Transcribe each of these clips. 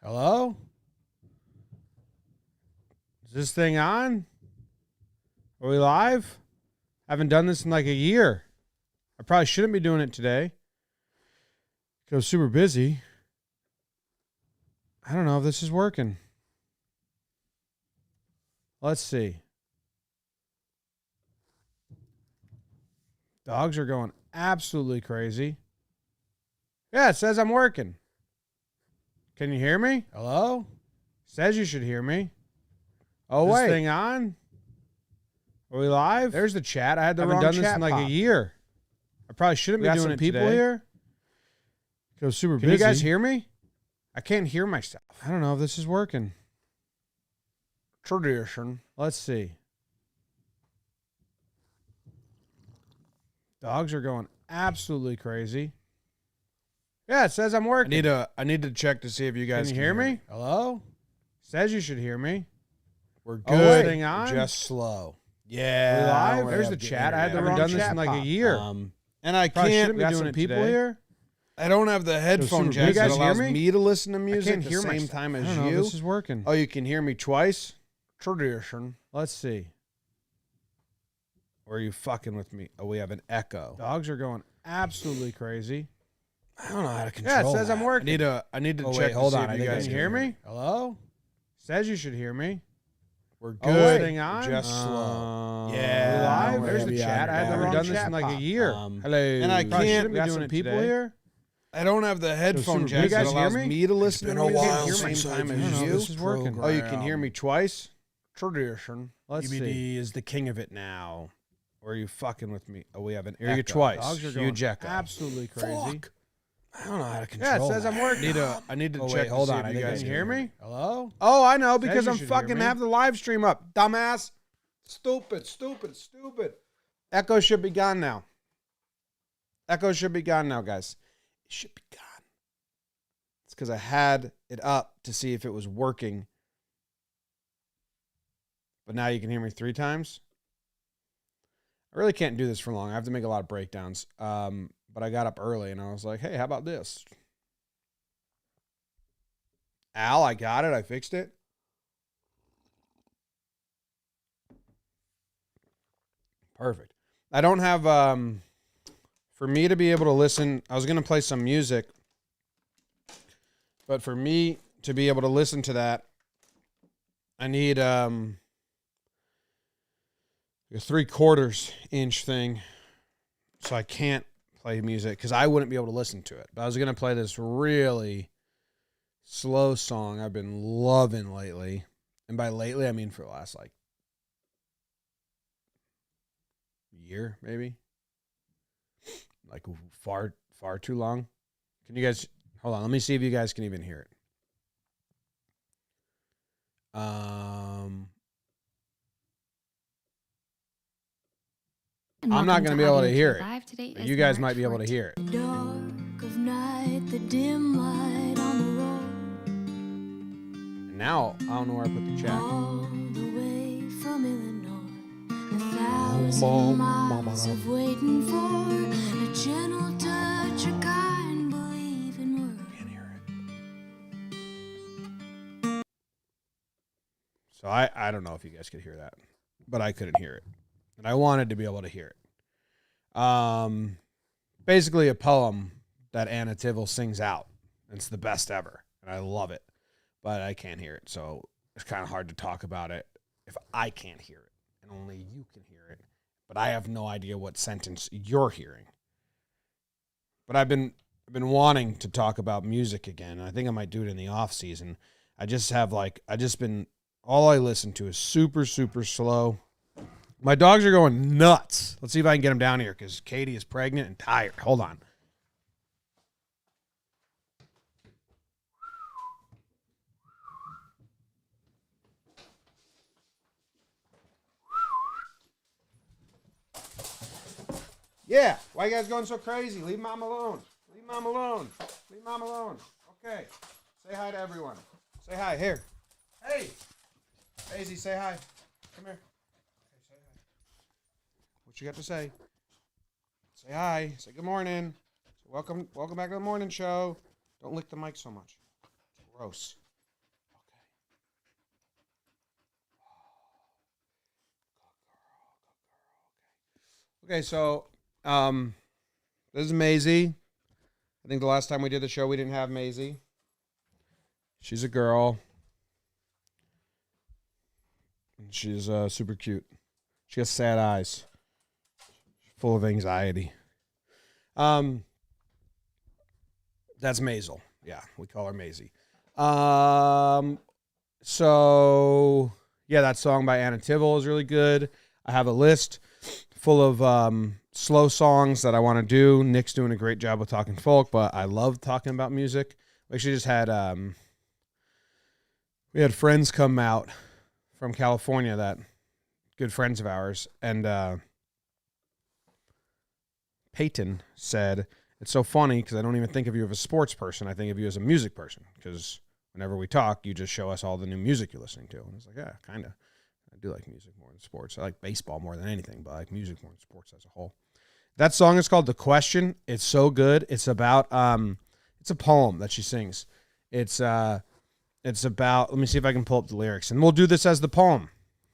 Hello? Is this thing on? Are we live? Haven't done this in like a year. I probably shouldn't be doing it today because I was super busy. I don't know if this is working. Let's see. Dogs are going absolutely crazy. Yeah, it says I'm working. Can you hear me? Hello? Says you should hear me. Oh, wait. Is this thing on? Are we live? There's the chat. I had the wrong chat. I haven't done this in like a year. I probably shouldn't be doing it people today. Here? I was super busy. Can you guys hear me? I can't hear myself. I don't know if this is working. Tradition. Let's see. Dogs are going absolutely crazy. Yeah, it says I'm working. I need to check to see if you guys can hear me. Hello? Says you should hear me. We're good. Thing on? Just slow. Yeah. Live? There's the chat. I had the wrong chat. I haven't done this in like a year. And I can't. We got some people here. I don't have the headphone jack that allows me to listen to music at the same time as you. I don't know if this is working. Oh, you can hear me twice? Tradition. Let's see. Or are you fucking with me? Oh, we have an echo. Dogs are going absolutely crazy. I don't know how to control that. Yeah, it says I'm working. I need to check. Wait, hold on. You guys can hear me? Hello? Says you should hear me. We're good. Thing on? Just slow. Yeah. Live? There's the chat. I haven't done this in like a year. Hello. And I can't. We got some people here. I don't have the headphone jack that allows me to listen to music at the same time as you. This is working. Oh, you can hear me twice? Tradition. Let's see. EBD is the king of it now. Or are you fucking with me? Oh, we have an echo. Hear you twice. Dogs are going absolutely crazy. Fuck. I don't know how to control. Yeah, it says I'm working. I need to check. Wait, hold on. You guys can hear me? Hello? Oh, I know because I'm fucking have the live stream up, dumbass. Stupid. Echo should be gone now. Echo should be gone now, guys. It should be gone. It's because I had it up to see if it was working. But now you can hear me 3 times. I really can't do this for long. I have to make a lot of breakdowns. But I got up early and I was like, hey, how about this? Al, I got it. I fixed it. Perfect. I don't have, for me to be able to listen, I was going to play some music. But for me to be able to listen to that, I need a 3/4 inch thing. So I can't play music because I wouldn't be able to listen to it. But I was going to play this really slow song I've been loving lately. And by lately, I mean for the last like year, maybe. Like far too long. Can you guys, hold on, let me see if you guys can even hear it. I'm not going to be able to hear it. You guys might be able to hear it. Dark of night, the dim light on the road. And now, I don't know where I put the chat. All the way from Illinois, 1,000 miles of waiting for a gentle touch, a kind believing word. Can't hear it. So I don't know if you guys could hear that, but I couldn't hear it. And I wanted to be able to hear it. Basically a poem that Anna Tivel sings out. It's the best ever, and I love it. But I can't hear it, so it's kind of hard to talk about it if I can't hear it, and only you can hear it. But I have no idea what sentence you're hearing. But I've been wanting to talk about music again, and I think I might do it in the off season. All I listen to is super, super slow. My dogs are going nuts. Let's see if I can get them down here because Katie is pregnant and tired. Hold on. Yeah. Why you guys going so crazy? Leave Mom alone. Leave Mom alone. Leave Mom alone. Okay. Say hi to everyone. Say hi. Here. Hey. Daisy, say hi. Come here. What you got to say? Say hi. Say good morning. Welcome back to the morning show. Don't lick the mic so much. It's gross. Okay, so this is Maisie. I think the last time we did the show, we didn't have Maisie. She's a girl. She's super cute. She has sad eyes, full of anxiety. That's Maisel. Yeah, we call her Maisie. So yeah, that song by Anna Tivel is really good. I have a list full of slow songs that I want to do. Nick's doing a great job with talking folk, but I love talking about music. We actually just had we had friends come out from California, that good friends of ours, and Peyton said, "It's so funny because I don't even think of you as a sports person. I think of you as a music person because whenever we talk, you just show us all the new music you're listening to." And I was like, yeah, kind of. I do like music more than sports. I like baseball more than anything, but I like music more than sports as a whole. That song is called "The Question." It's so good. It's about it's a poem that she sings. It's about, let me see if I can pull up the lyrics, and we'll do this as the poem.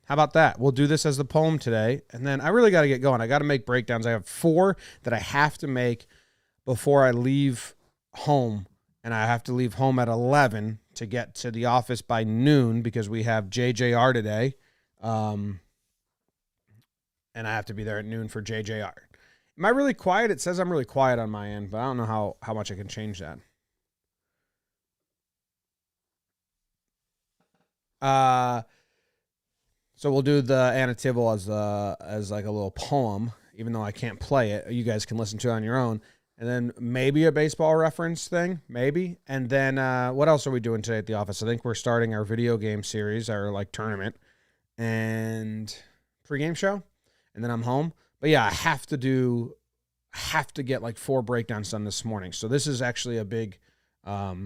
How about that? We'll do this as the poem today, and then I really got to get going. I got to make breakdowns. I have 4 that I have to make before I leave home, and I have to leave home at 11 to get to the office by noon because we have JJR today, and I have to be there at noon for JJR. Am I really quiet? It says I'm really quiet on my end, but I don't know how much I can change that. So we'll do the Anna Tivel as like a little poem, even though I can't play it. You guys can listen to it on your own. And then maybe a baseball reference thing, maybe. And then what else are we doing today at the office? I think we're starting our video game series, our like tournament and pregame show. And then I'm home. But yeah, I have to get like 4 breakdowns done this morning. So this is actually a big, I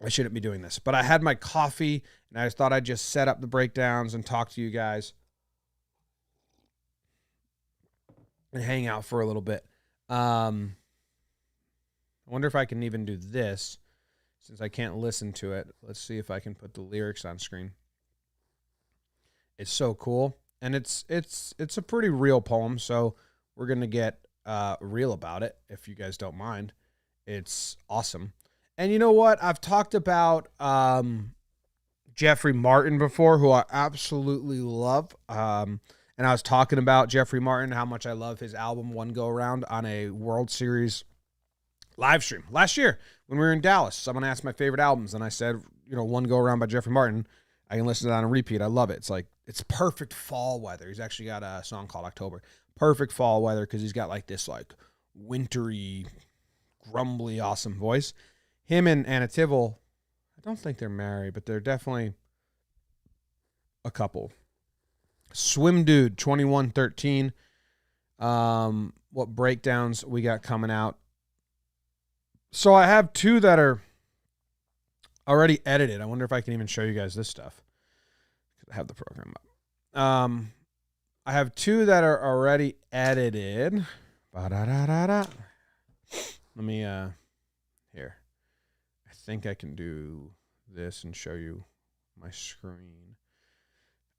shouldn't be doing this, but I had my coffee and I thought I'd just set up the breakdowns and talk to you guys and hang out for a little bit. I wonder if I can even do this since I can't listen to it. Let's see if I can put the lyrics on screen. It's so cool. And it's a pretty real poem. So we're going to get real about it. If you guys don't mind, it's awesome. And you know what? I've talked about Jeffrey Martin before, who I absolutely love. And I was talking about Jeffrey Martin, how much I love his album One Go Around on a World Series live stream last year when we were in Dallas. Someone asked my favorite albums, and I said, One Go Around by Jeffrey Martin. I can listen to that on repeat. I love it. It's like, it's perfect fall weather. He's actually got a song called October. Perfect fall weather because he's got like this like wintry, grumbly, awesome voice. Him and Anna Tivel, I don't think they're married, but they're definitely a couple. Swim Dude 2113. What breakdowns we got coming out? So I have 2 that are already edited. I wonder if I can even show you guys this stuff. I have the program up. I have 2 that are already edited. Let me here. I think I can do this and show you my screen.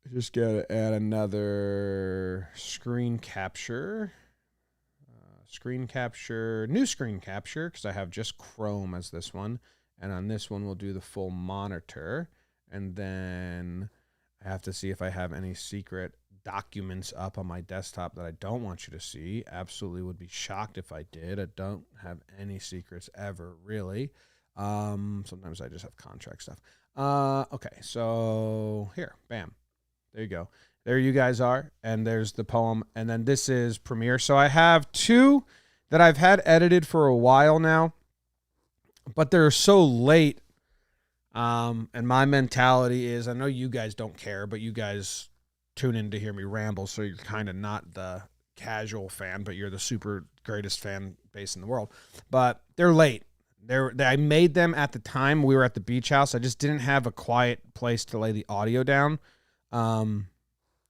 I just got to add another screen capture. New screen capture, because I have just Chrome as this one. And on this one, we'll do the full monitor. And then I have to see if I have any secret documents up on my desktop that I don't want you to see. Absolutely would be shocked if I did. I don't have any secrets ever, really. Sometimes I just have contract stuff. Okay, so here, bam. There you go. There you guys are, and there's the poem, and then this is Premiere. So I have 2 that I've had edited for a while now, but they're so late, and my mentality is, I know you guys don't care, but you guys tune in to hear me ramble, so you're kind of not the casual fan, but you're the super greatest fan base in the world. But they're late. I made them at the time we were at the beach house. I just didn't have a quiet place to lay the audio down.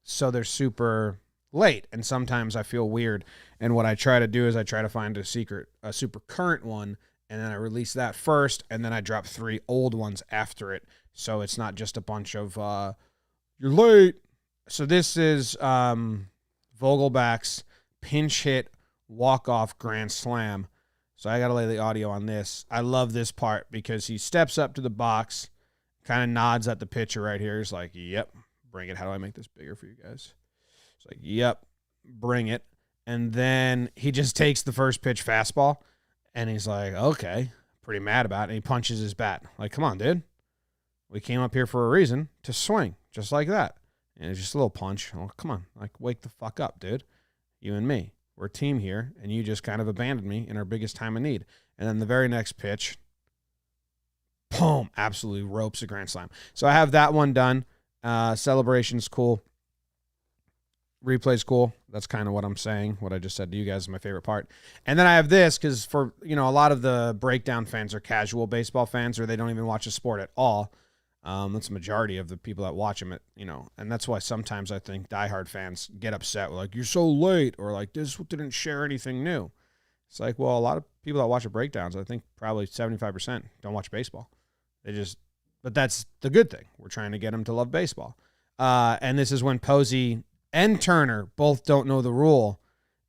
So they're super late, and sometimes I feel weird. And what I try to do is I try to find a super current one, and then I release that first, and then I drop 3 old ones after it. So it's not just a bunch of, you're late. So this is Vogelback's pinch hit walk-off grand slam. So I got to lay the audio on this. I love this part because he steps up to the box, kind of nods at the pitcher right here. He's like, yep, bring it. How do I make this bigger for you guys? It's like, yep, bring it. And then he just takes the first pitch fastball, and he's like, okay, pretty mad about it. And he punches his bat. Like, come on, dude. We came up here for a reason to swing, just like that. And it's just a little punch. Oh, come on. Like, wake the fuck up, dude. You and me. We're a team here, and you just kind of abandoned me in our biggest time of need. And then the very next pitch, boom, absolutely ropes a grand slam. So I have that one done. Celebration's cool. Replay's cool. That's kind of what I'm saying. What I just said to you guys is my favorite part. And then I have this because for, a lot of the breakdown fans are casual baseball fans, or they don't even watch the sport at all. That's the majority of the people that watch them, and that's why sometimes I think diehard fans get upset. Like, you're so late, or like, this didn't share anything new. It's like, well, a lot of people that watch the breakdowns, I think probably 75% don't watch baseball. But that's the good thing. We're trying to get them to love baseball. And this is when Posey and Turner both don't know the rule.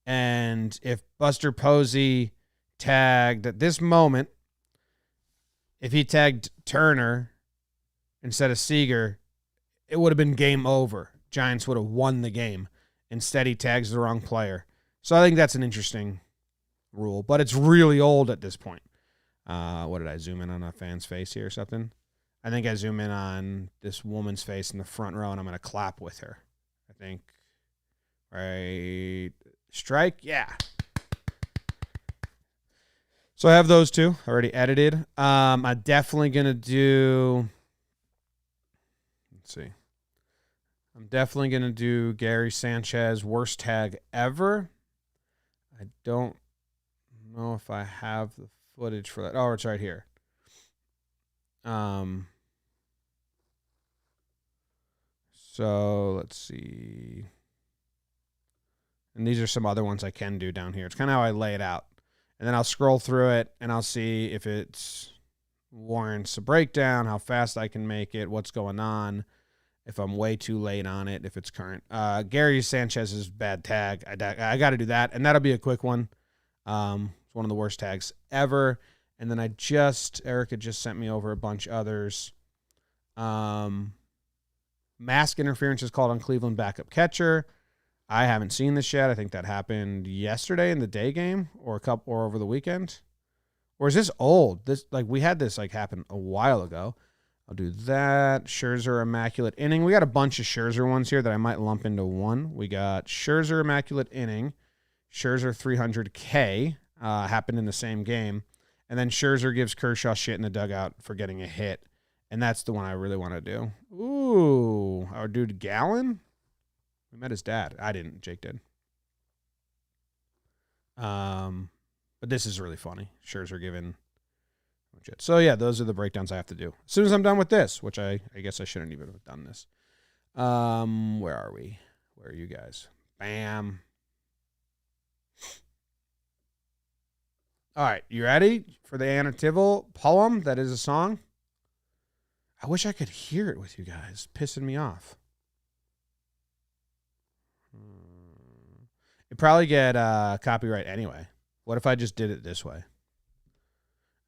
And if Buster Posey tagged at this moment, if he tagged Turner instead of Seager, it would have been game over. Giants would have won the game. Instead, he tags the wrong player. So I think that's an interesting rule, but it's really old at this point. What did I zoom in on a fan's face here or something? I think I zoom in on this woman's face in the front row, and I'm going to clap with her. I think, right, strike, yeah. So I have those two already edited. I'm definitely going to do... Let's see. I'm definitely going to do Gary Sanchez worst tag ever. I don't know if I have the footage for that. Oh, it's right here. So let's see. And these are some other ones I can do down here. It's kind of how I lay it out. And then I'll scroll through it and I'll see if it warrants a breakdown, how fast I can make it, what's going on. If I'm way too late on it, if it's current. Gary Sanchez's bad tag. I got to do that, and that'll be a quick one. It's one of the worst tags ever. And then Erica just sent me over a bunch others. Mask interference is called on Cleveland backup catcher. I haven't seen this yet. I think that happened yesterday in the day game or over the weekend. Or is this old? We had this happen a while ago. I'll do that. Scherzer Immaculate Inning. We got a bunch of Scherzer ones here that I might lump into one. We got Scherzer Immaculate Inning. Scherzer 300K happened in the same game. And then Scherzer gives Kershaw shit in the dugout for getting a hit. And that's the one I really want to do. Ooh. Our dude Gallon? We met his dad. I didn't. Jake did. But this is really funny. Scherzer giving... So, yeah, those are the breakdowns I have to do. As soon as I'm done with this, which I guess I shouldn't even have done this. Where are we? Where are you guys? Bam. All right, you ready for the Anna Tivel poem that is a song? I wish I could hear it with you guys. It's pissing me off. It'd probably get copyright anyway. What if I just did it this way?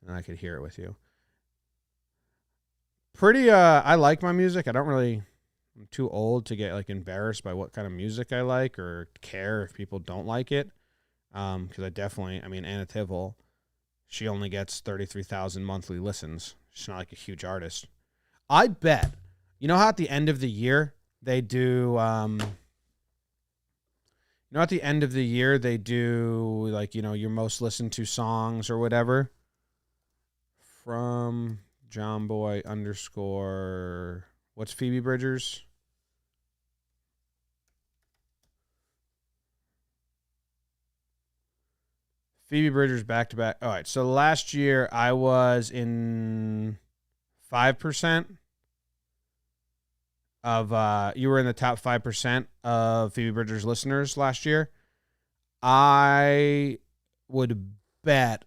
And I could hear it with you. I like my music. I'm too old to get embarrassed by what kind of music I like or care if people don't like it. Because Anna Tivel, she only gets 33,000 monthly listens. She's not a huge artist. I bet, how at the end of the year they do, your most listened to songs or whatever. From JohnBoy _ what's Phoebe Bridgers? Phoebe Bridgers back-to-back. All right, so last year I was in 5% of, you were in the top 5% of Phoebe Bridgers listeners last year. I would bet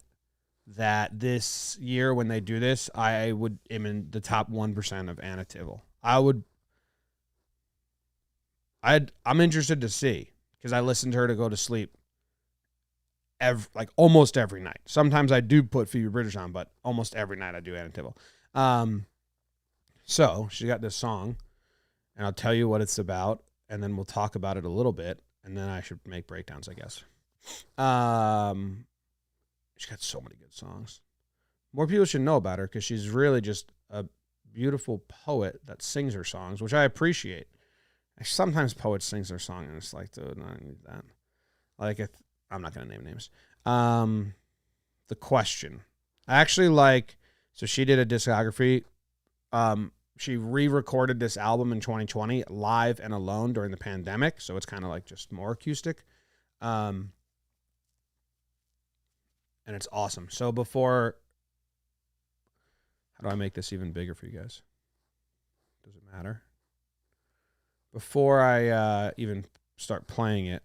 that this year when they do this, I am in the top 1% of Anna Tivel. I'm interested to see because I listened to her to go to sleep almost every night. Sometimes I do put Phoebe Bridgers on, but almost every night I do Anna Tivel. So she got this song, and I'll tell you what it's about, and then we'll talk about it a little bit, and then I should make breakdowns, I guess. She's got so many good songs. More people should know about her because she's really just a beautiful poet that sings her songs, which I appreciate. Sometimes poets sings their song, and it's like, dude, I need that. I'm not going to name names. The Question. I actually like, so she did a discography. She re-recorded this album in 2020 live and alone during the pandemic. So it's kind of like just more acoustic. And it's awesome. So how do I make this even bigger for you guys? Does it matter? Before I even start playing it,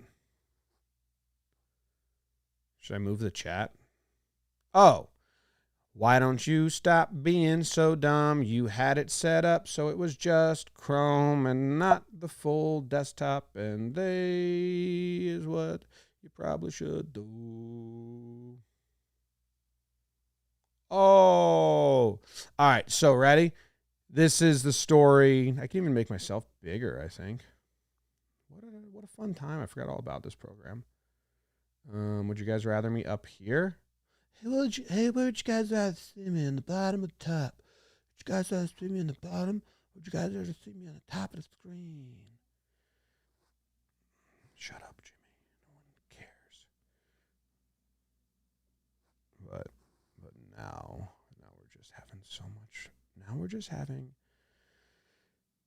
should I move the chat? Oh, why don't you stop being so dumb? You had it set up so it was just Chrome and not the full desktop, and they is what you probably should do. Oh, all right. So ready? This is the story. I can even make myself bigger, I think. What a fun time. I forgot all about this program. Would you guys rather me up here? Hey, would you guys rather see me in the bottom or the top? Would you guys rather see me in the bottom? Would you guys rather see me on the top of the screen? Shut up, Jimmy. No one cares. But now we're just having so much. Now we're just having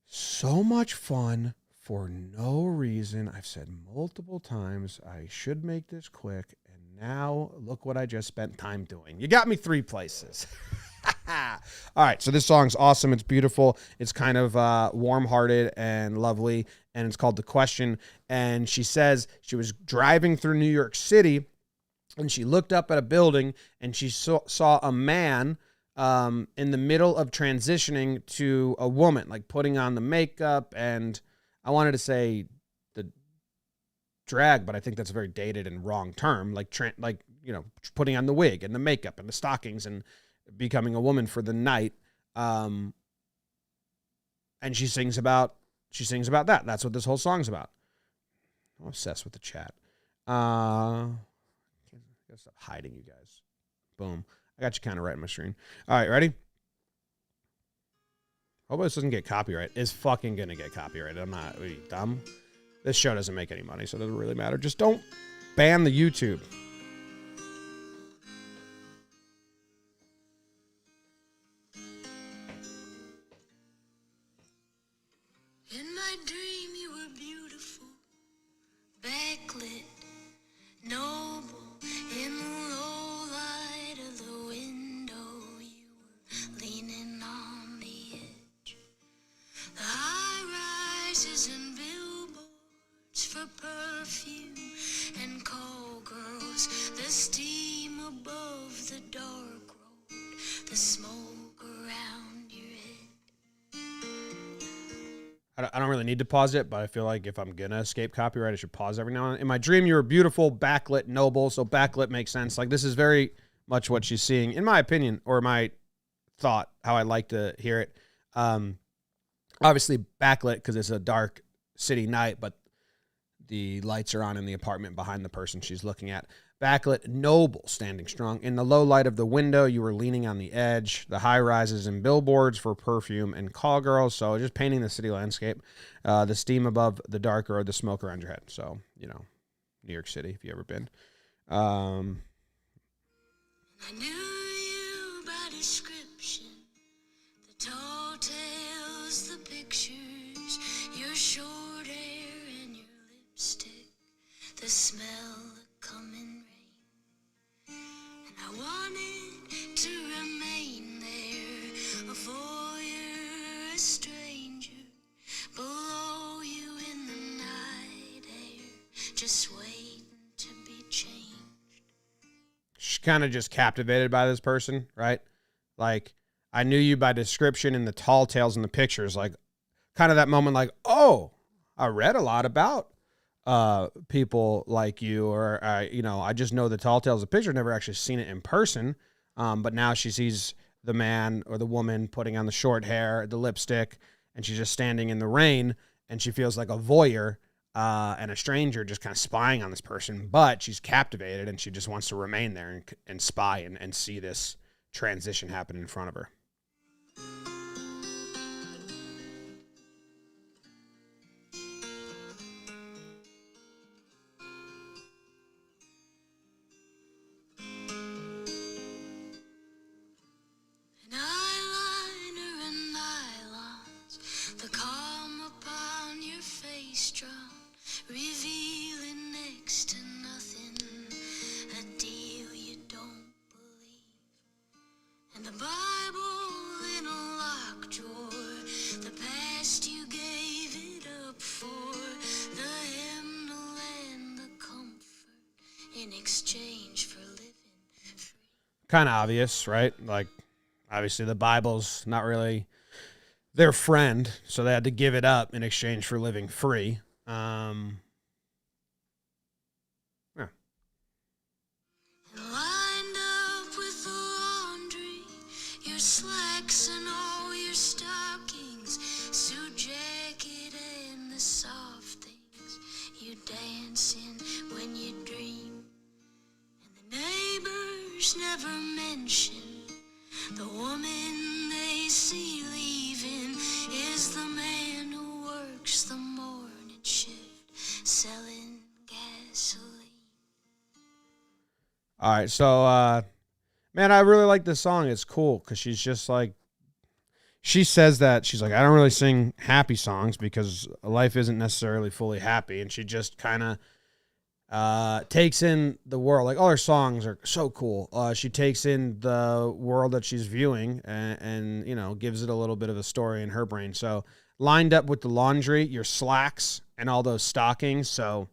so much fun for no reason. I've said multiple times I should make this quick, and now look what I just spent time doing. You got me 3 places. All right, so this song's awesome. It's beautiful. It's kind of warm-hearted and lovely, and it's called The Question. And she says she was driving through New York City, and she looked up at a building, and she saw a man in the middle of transitioning to a woman, like putting on the makeup, and I wanted to say the drag, but I think that's a very dated and wrong term, putting on the wig and the makeup and the stockings and becoming a woman for the night. And she sings about that. That's what this whole song's about. I'm obsessed with the chat. I gotta stop hiding you guys. Boom. I got you kind of right in my screen. All right, ready? Hope this doesn't get copyright. It's fucking gonna get copyrighted. I'm not. Are you dumb? This show doesn't make any money, so it doesn't really matter. Just don't ban the YouTube. In my dream, you were beautiful, backlit, noble. In the low light of the window, you were leaning on the edge. The high rises and billboards for perfume and call girls. The steam above the dark road, the smoke around your head. I don't really need to pause it, but I feel like if I'm going to escape copyright, I should pause every now and then. In my dream, you were beautiful, backlit, noble. So backlit makes sense. Like, this is very much what she's seeing, in my opinion, or my thought, how I like to hear it. Obviously backlit because it's a dark city night, but the lights are on in the apartment behind the person she's looking at. Backlit, noble, standing strong. In the low light of the window, you were leaning on the edge. The high rises and billboards for perfume and call girls. So just painting the city landscape. The steam above the dark road, the smoke around your head. So, New York City, if you ever been. I knew you by description. The tall tales, the pictures, your short hair and your lipstick, the smell of coming rain. And I wanted to remain there, a voyeur, a stranger, below you in the night air, just waiting to be changed. She's kind of just captivated by this person, right? Like, I knew you by description and the tall tales and the pictures. Like, kind of that moment, like, oh, I read a lot about people like you, or I just know the Tall Tales of picture, never actually seen it in person. But now she sees the man or the woman putting on the short hair, the lipstick, and she's just standing in the rain, and she feels like a voyeur and a stranger just kind of spying on this person. But she's captivated, and she just wants to remain there and spy and see this transition happen in front of her. Revealing next to nothing, a deal you don't believe. And the Bible in a locked drawer, the past you gave it up for, the hymnal and the comfort in exchange for living free. Kind of obvious, right? Like, obviously the Bible's not really their friend, so they had to give it up in exchange for living free. Yeah. Lined up with the laundry, your slacks and all your stockings, suit jacket and the soft things you dance in when you dream. And the neighbors never mention the woman they see leaving is the man who works the morning shift selling gasoline. All right, so man, I really like this song. It's cool because she's just like, she says that she's like, I don't really sing happy songs because life isn't necessarily fully happy, and she just kind of takes in the world. Like, all her songs are so cool. She takes in the world that she's viewing and gives it a little bit of a story in her brain. So lined up with the laundry, your slacks, and all those stockings. So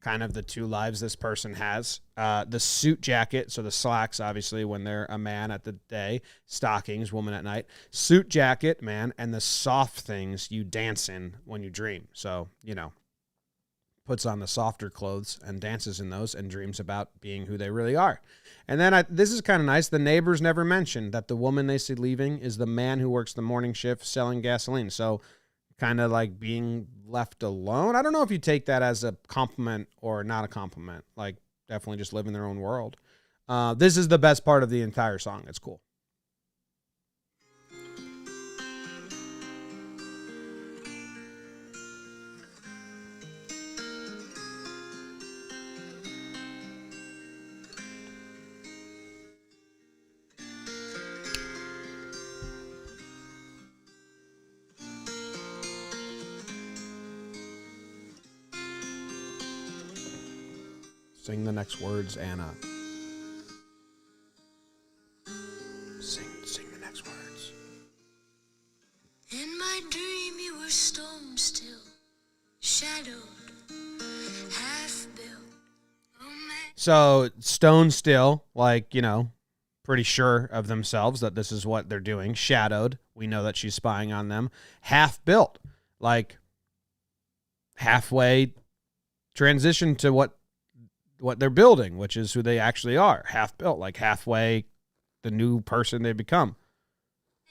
kind of the two lives this person has. The suit jacket, so the slacks, obviously, when they're a man at the day, stockings, woman at night. Suit jacket, man, and the soft things you dance in when you dream. So, puts on the softer clothes and dances in those and dreams about being who they really are. And then this is kind of nice. The neighbors never mentioned that the woman they see leaving is the man who works the morning shift selling gasoline. So kind of like being left alone. I don't know if you take that as a compliment or not a compliment. Like, definitely just live in their own world. This is the best part of the entire song. It's cool. Sing the next words, Anna. Sing the next words. In my dream you were stone still, shadowed, half built. So stone still, like, pretty sure of themselves that this is what they're doing. Shadowed. We know that she's spying on them. Half built, like halfway transition to what they're building, which is who they actually are. Half built, like halfway the new person they become.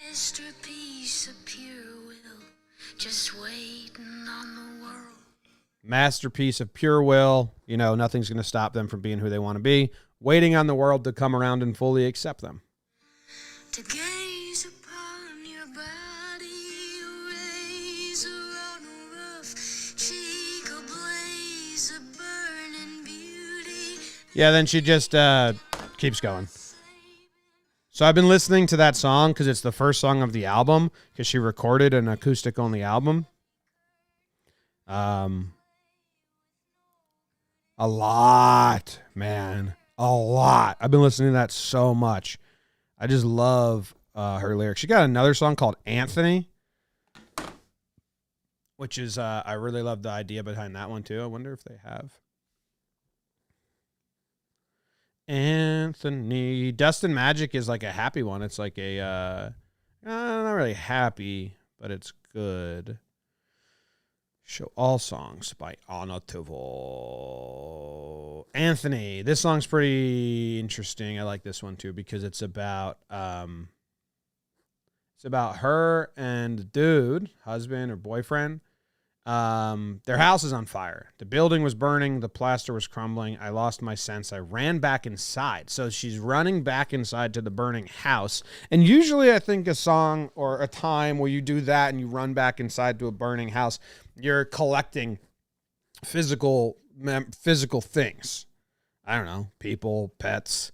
Masterpiece of pure will, just waiting on the world. Masterpiece of pure will. Nothing's going to stop them from being who they want to be. Waiting on the world to come around and fully accept them. To gaze upon your body, razor on a rough cheek, a blaze of burning beauty. Yeah, then she just keeps going. So I've been listening to that song because it's the first song of the album, because she recorded an acoustic-only album. A lot, man. A lot. I've been listening to that so much. I just love her lyrics. She got another song called Anthony, which is, I really love the idea behind that one too. I wonder if they have. Anthony. Dust and Magic is like a happy one. It's like a, not really happy, but it's good. Show all songs by Tivel. Anthony. This song's pretty interesting. I like this one too because it's about her and the dude, husband or boyfriend. Their house is on fire. The building was burning. The plaster was crumbling. I lost my sense. I ran back inside. So she's running back inside to the burning house. And usually I think a song or a time where you do that and you run back inside to a burning house, you're collecting physical things. I don't know, people, pets,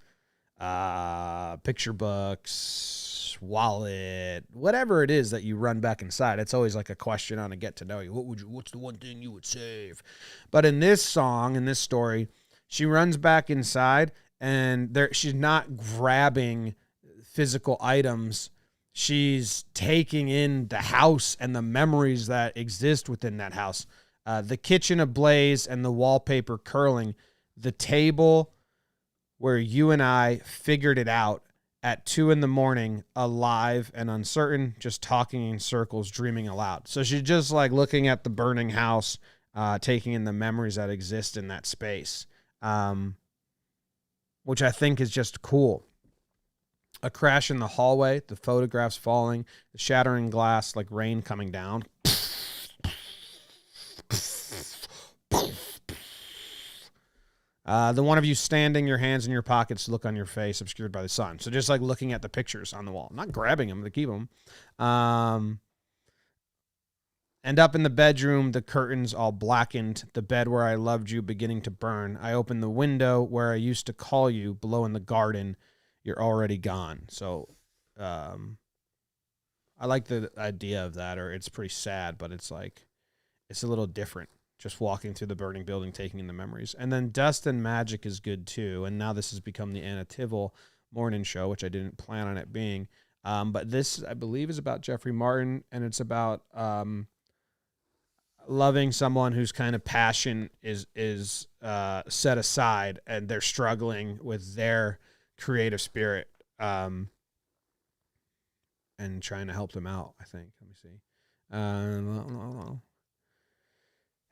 picture books, wallet, whatever it is that you run back inside. It's always like a question on a get to know you. What's the one thing you would save? But in this song, in this story, she runs back inside and she's not grabbing physical items. She's taking in the house and the memories that exist within that house. The kitchen ablaze and the wallpaper curling. The table where you and I figured it out at 2 a.m, alive and uncertain, just talking in circles, dreaming aloud. So she's just like looking at the burning house, taking in the memories that exist in that space, which I think is just cool. A crash in the hallway, the photographs falling, the shattering glass like rain coming down. The one of you standing, your hands in your pockets, look on your face, obscured by the sun. So just like looking at the pictures on the wall, not grabbing them to keep them. And up in the bedroom, the curtains all blackened, the bed where I loved you beginning to burn. I opened the window where I used to call you, below in the garden. You're already gone. So I like the idea of that, or it's pretty sad, but it's like, it's a little different. Just walking through the burning building, taking in the memories. And then Dust and Magic is good too. And now this has become the Anna Tivel morning show, which I didn't plan on it being. But this, I believe, is about Jeffrey Martin, and it's about loving someone whose kind of passion is set aside, and they're struggling with their creative spirit and trying to help them out, I think. Let me see.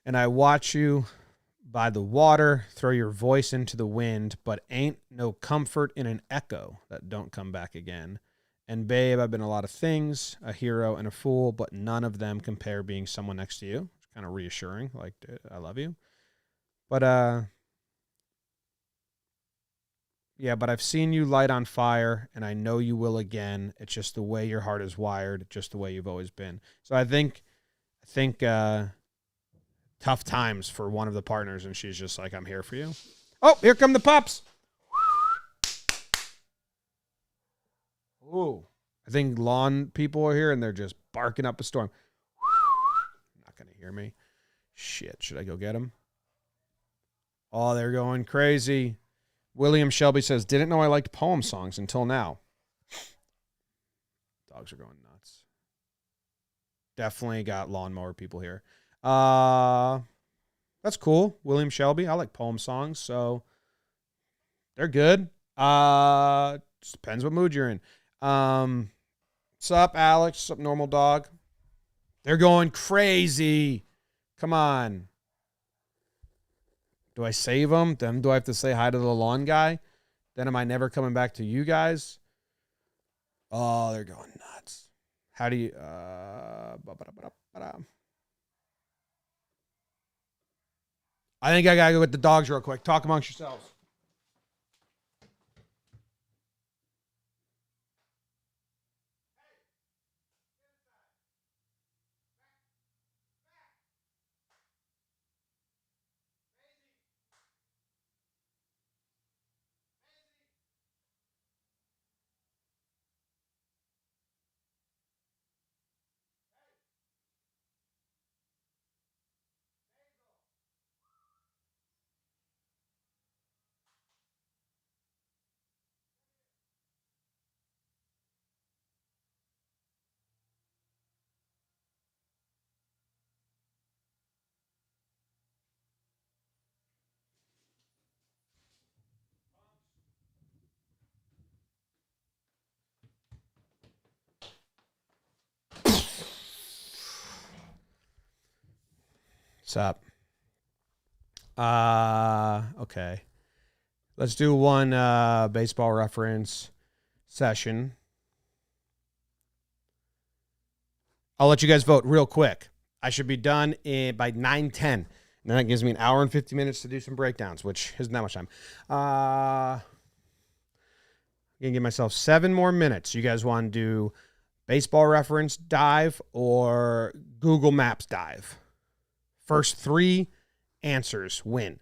And I watch you by the water, throw your voice into the wind, but ain't no comfort in an echo that don't come back again. And babe, I've been a lot of things, a hero and a fool, but none of them compare being someone next to you. It's kind of reassuring, like, I love you. But, yeah, but I've seen you light on fire, and I know you will again. It's just the way your heart is wired, just the way you've always been. So I think, tough times for one of the partners, and she's just like, I'm here for you. Oh, here come the pups. Ooh. I think lawn people are here, and they're just barking up a storm. Not going to hear me. Shit, should I go get them? Oh, they're going crazy. William Shelby says, didn't know I liked poem songs until now. Dogs are going nuts. Definitely got lawnmower people here. That's cool. William Shelby. I like poem songs, so they're good. Just depends what mood you're in. What's up, Alex? What's up, normal dog? They're going crazy. Come on. Do I save them? Then do I have to say hi to the lawn guy? Then am I never coming back to you guys? Oh, they're going nuts. How do you... I think I got to go with the dogs real quick. Talk amongst yourselves. What's up? Okay. Let's do one baseball reference session. I'll let you guys vote real quick. I should be done by 9:10. And then that gives me an hour and 50 minutes to do some breakdowns, which isn't that much time. I'm going to give myself 7 more minutes. You guys want to do baseball reference dive or Google Maps dive? First 3 answers win.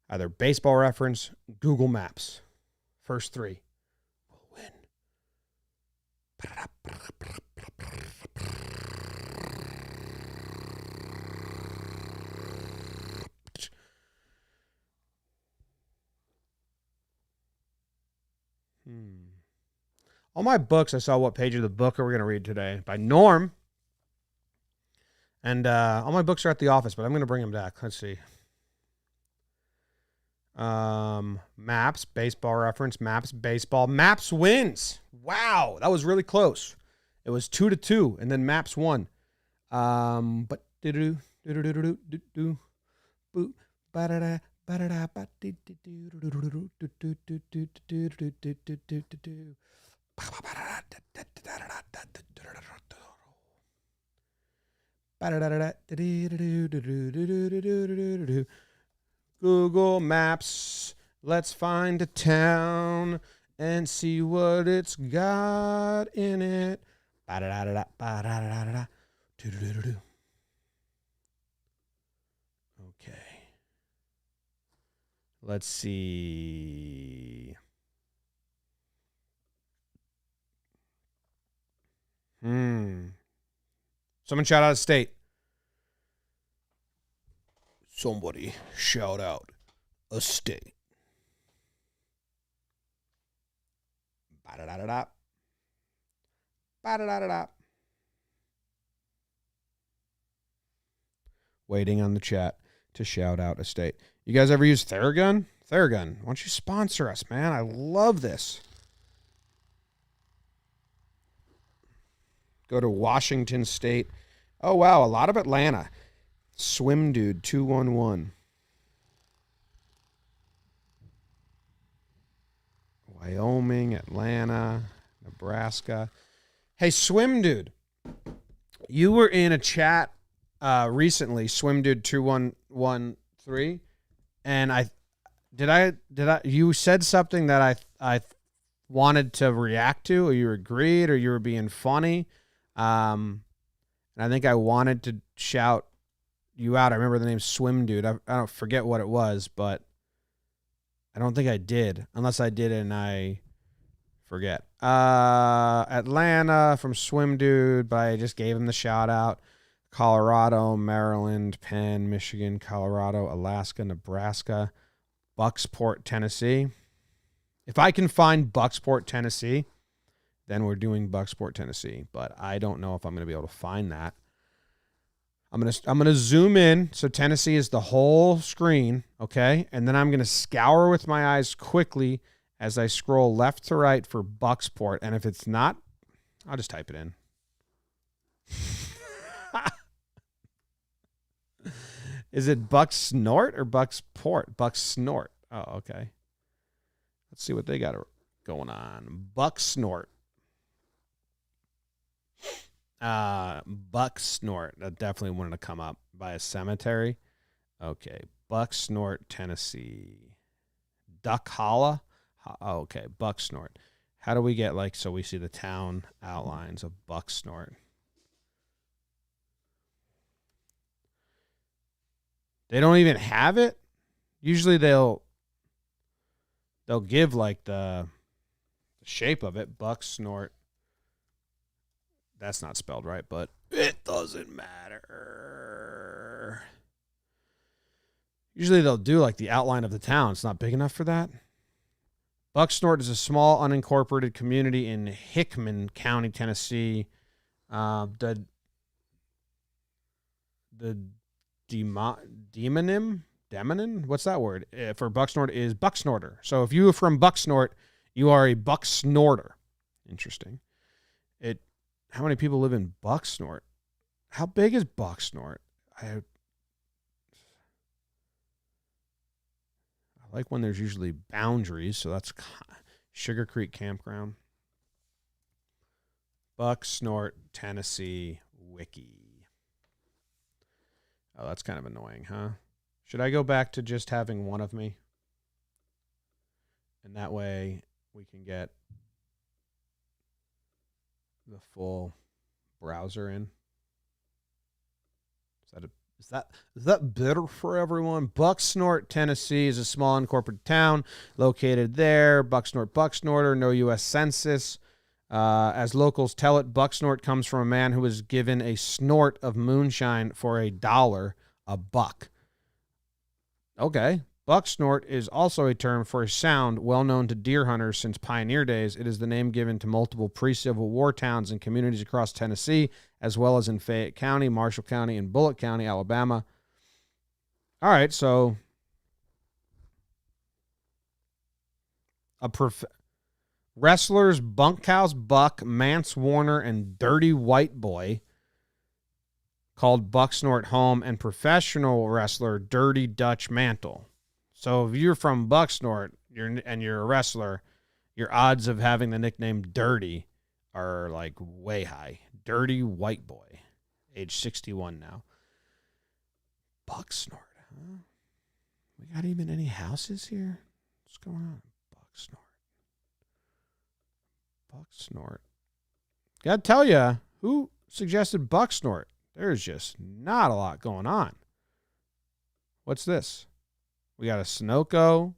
Either baseball reference, Google Maps. First 3 will win. All my books, I saw what page of the book are we going to read today by Norm. And all my books are at the office, but I'm going to bring them back. Let's see. Maps, baseball reference, maps, baseball. Maps wins. Wow, that was really close. It was 2-2, and then Maps won. But Google Maps, let's find a town and see what it's got in it. Okay. Let's see. Someone shout out a state. Somebody shout out a state. Ba-da-da-da-da. Ba-da-da-da-da. Waiting on the chat to shout out a state. You guys ever use Theragun? Theragun, why don't you sponsor us, man? I love this. Go to Washington State. Oh, wow, a lot of Atlanta. Swim Dude 211. Wyoming, Atlanta, Nebraska. Hey, Swim Dude. You were in a chat recently, Swim Dude 2113, and you said something that I wanted to react to, or you agreed, or you were being funny. And I think I wanted to shout you out. I remember the name Swim Dude. I don't forget what it was, but I don't think I did, unless I did and I forget. Atlanta from Swim Dude, but I just gave him the shout out. Colorado, Maryland, Penn, Michigan, Colorado, Alaska, Nebraska, Bucksport, Tennessee. If I can find Bucksport, Tennessee, then we're doing Bucksport, Tennessee. But I don't know if I'm going to be able to find that. I'm gonna zoom in, so Tennessee is the whole screen, okay? And then I'm gonna scour with my eyes quickly as I scroll left to right for Bucksport. And if it's not, I'll just type it in. Is it Bucksnort or Bucksport? Bucksnort. Oh, okay. Let's see what they got going on. Bucksnort. Bucksnort. That definitely wanted to come up by a cemetery. Okay. Bucksnort, Tennessee. Duck Holla. Oh, okay. Bucksnort. How do we get, so we see the town outlines of Bucksnort? They don't even have it? Usually they'll give, the shape of it. Bucksnort. That's not spelled right, but it doesn't matter. Usually they'll do the outline of the town. It's not big enough for that. Bucksnort is a small unincorporated community in Hickman County, Tennessee. The demonym, what's that word? For Bucksnort is Bucksnorter. So if you are from Bucksnort, you are a Bucksnorter. Interesting. How many people live in Bucksnort? How big is Bucksnort? I like when there's usually boundaries, so that's Sugar Creek Campground. Buck Snort, Tennessee, Wiki. Oh, that's kind of annoying, huh? Should I go back to just having one of me? And that way we can get the full browser in. Is that better for everyone? Buck Snort, Tennessee is a small unincorporated town located there. Buck Snorter, no U.S. Census. As locals tell it, Buck Snort comes from a man who was given a snort of moonshine for $1 a buck. Okay. Buck Snort is also a term for a sound well known to deer hunters since pioneer days. It is the name given to multiple pre-Civil War towns and communities across Tennessee, as well as in Fayette County, Marshall County, and Bullitt County, Alabama. All right, so wrestlers Bunkhouse Buck, Mance Warner, and Dirty White Boy called Buck Snort home, and professional wrestler Dirty Dutch Mantle. So if you're from Buck Snort and you're a wrestler, your odds of having the nickname Dirty are like way high. Dirty White Boy, age 61 now. Buck Snort, huh? We got even any houses here? What's going on? Buck Snort. Buck Snort. Gotta tell you, who suggested Buck Snort? There's just not a lot going on. What's this? We got a Sunoco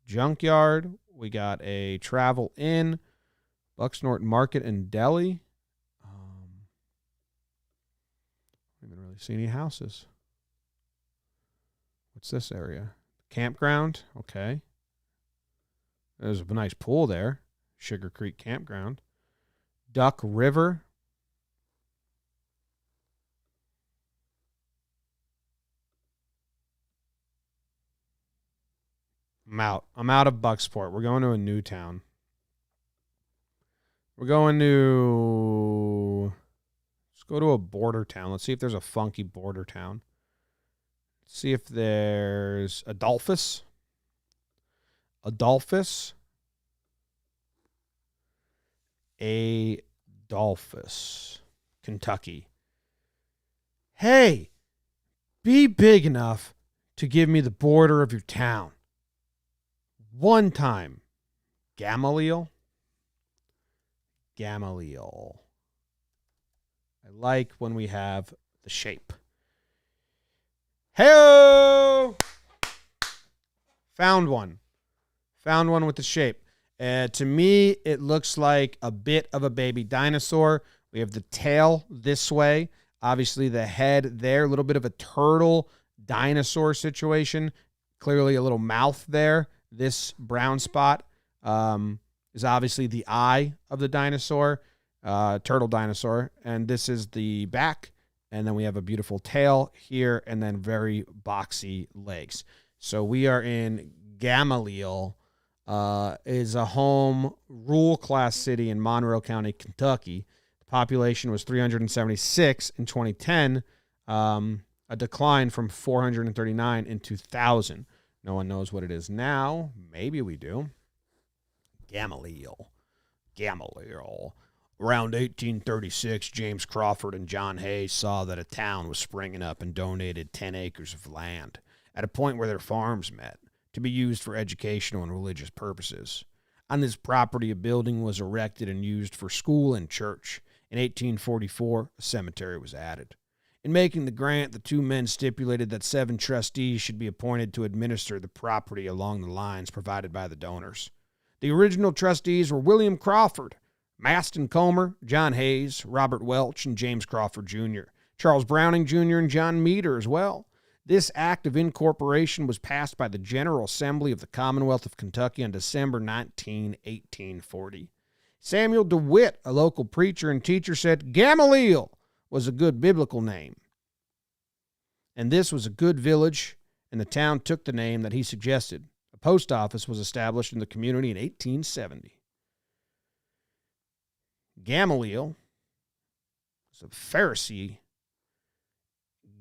junkyard. We got a Travel Inn, Buck Snort Market and Deli. I haven't really seen any houses. What's this area? Campground. Okay. There's a nice pool there. Sugar Creek Campground. Duck River. I'm out. I'm out of Bucksport. We're going to a new town. We're going to... Let's go to a border town. Let's see if there's a funky border town. Let's see if there's Adolphus. Adolphus, Kentucky. Hey, be big enough to give me the border of your town. One time. Gamaliel. I like when we have the shape. Hey-o! Found one with the shape. To me, it looks like a bit of a baby dinosaur. We have the tail this way. Obviously, the head there. A little bit of a turtle dinosaur situation. Clearly, a little mouth there. This brown spot is obviously the eye of the dinosaur, turtle dinosaur. And this is the back. And then we have a beautiful tail here and then very boxy legs. So we are in Gamaliel. Is a home rural class city in Monroe County, Kentucky. The population was 376 in 2010, a decline from 439 in 2000. No one knows what it is now. Maybe we do. Gamaliel. Around 1836, James Crawford and John Hayes saw that a town was springing up and donated 10 acres of land at a point where their farms met to be used for educational and religious purposes. On this property, a building was erected and used for school and church. In 1844, a cemetery was added. In making the grant, the two men stipulated that 7 trustees should be appointed to administer the property along the lines provided by the donors. The original trustees were William Crawford, Maston Comer, John Hayes, Robert Welch, and James Crawford Jr., Charles Browning Jr., and John Meader as well. This act of incorporation was passed by the General Assembly of the Commonwealth of Kentucky on December 19, 1840. Samuel DeWitt, a local preacher and teacher, said Gamaliel was a good biblical name. And this was a good village, and the town took the name that he suggested. A post office was established in the community in 1870. Gamaliel was a Pharisee.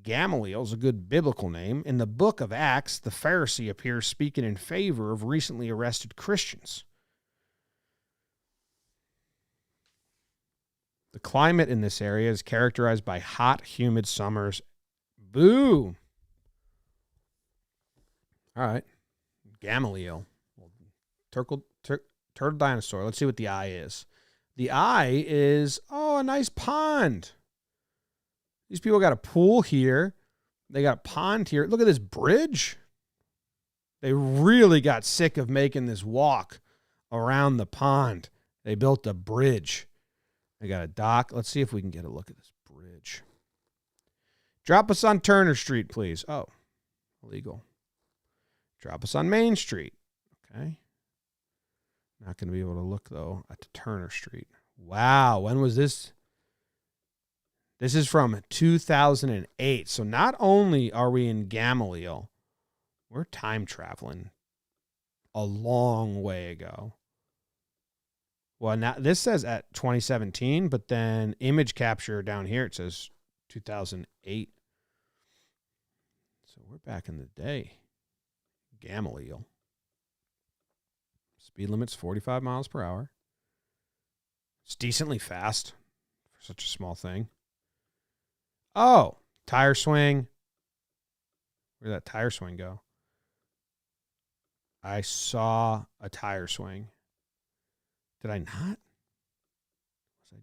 Gamaliel is a good biblical name. In the book of Acts, the Pharisee appears speaking in favor of recently arrested Christians. The climate in this area is characterized by hot, humid summers. Boo! All right. Gamaliel. Turtle dinosaur. Let's see what the eye is. The eye is, a nice pond. These people got a pool here. They got a pond here. Look at this bridge. They really got sick of making this walk around the pond. They built a bridge. They got a dock. Let's see if we can get a look at this bridge. Drop us on Turner Street, please. Oh, illegal. Drop us on Main Street. Okay. Not going to be able to look, though, at the Turner Street. Wow. When was this? This is from 2008. So not only are we in Gamaliel, we're time traveling a long way ago. Well, now this says at 2017, but then image capture down here, it says 2008. So we're back in the day. Gamaliel. Speed limit's 45 miles per hour. It's decently fast for such a small thing. Oh, tire swing. Where'd that tire swing go? I saw a tire swing. Did I not? Was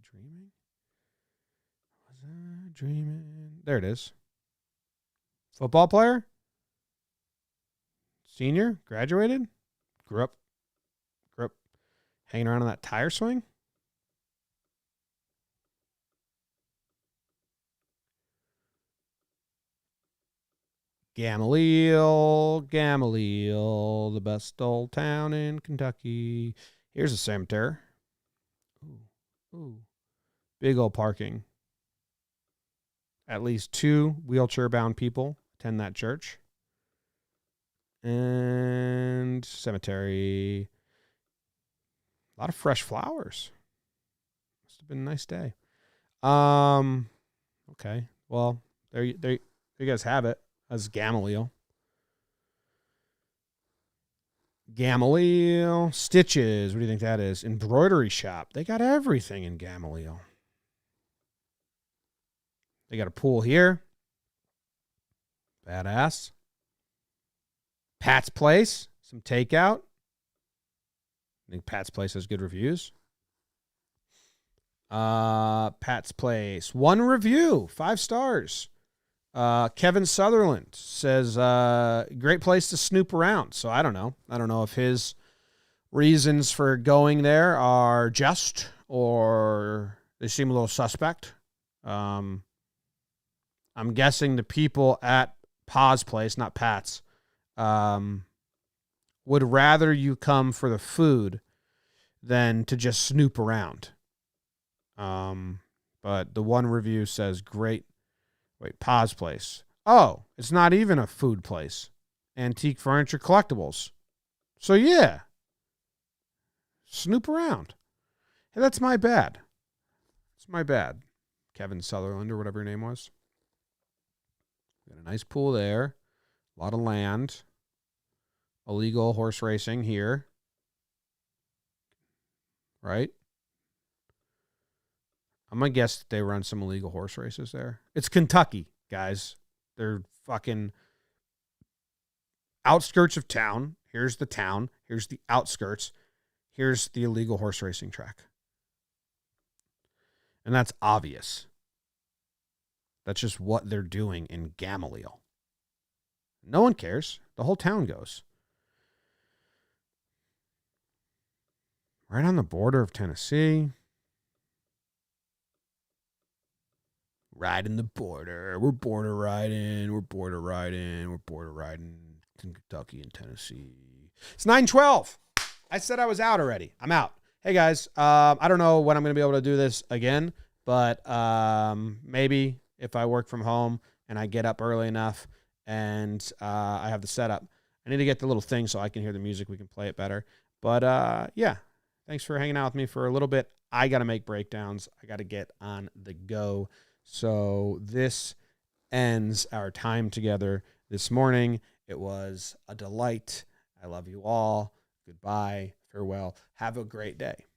I dreaming? There it is. Football player? Senior? Graduated? Grew up hanging around on that tire swing? Gamaliel, the best old town in Kentucky. Here's a cemetery. Ooh. Big old parking. At least 2 wheelchair-bound people attend that church. And cemetery. A lot of fresh flowers. Must have been a nice day. Okay. Well, there you guys have it. That's Gamaliel. Gamaliel. Stitches. What do you think that is? Embroidery shop. They got everything in Gamaliel. They got a pool here. Badass. Pat's Place. Some takeout. I think Pat's Place has good reviews. Pat's Place. 1 review. 5 stars. Kevin Sutherland says, great place to snoop around. So I don't know. I don't know if his reasons for going there are just or they seem a little suspect. I'm guessing the people at Pa's Place, not Pat's, would rather you come for the food than to just snoop around. But the 1 review says great. Wait, Pa's Place. Oh, it's not even a food place. Antique furniture collectibles. So yeah. Snoop around. Hey, that's my bad. It's my bad. Kevin Sutherland or whatever your name was. Got a nice pool there. A lot of land. Illegal horse racing here. Right? I'm going to guess that they run some illegal horse races there. It's Kentucky, guys. They're fucking outskirts of town. Here's the town. Here's the outskirts. Here's the illegal horse racing track. And that's obvious. That's just what they're doing in Gamaliel. No one cares. The whole town goes. Right on the border of Tennessee. Riding the border. We're border riding. We're border riding. We're border riding in Kentucky and Tennessee. It's 9:12. I said I was out already. I'm out. Hey, guys. I don't know when I'm going to be able to do this again, but maybe if I work from home and I get up early enough and I have the setup. I need to get the little thing so I can hear the music. We can play it better. But, yeah, thanks for hanging out with me for a little bit. I got to make breakdowns. I got to get on the go. So this ends our time together this morning. It was a delight. I love you all. Goodbye. Farewell. Have a great day.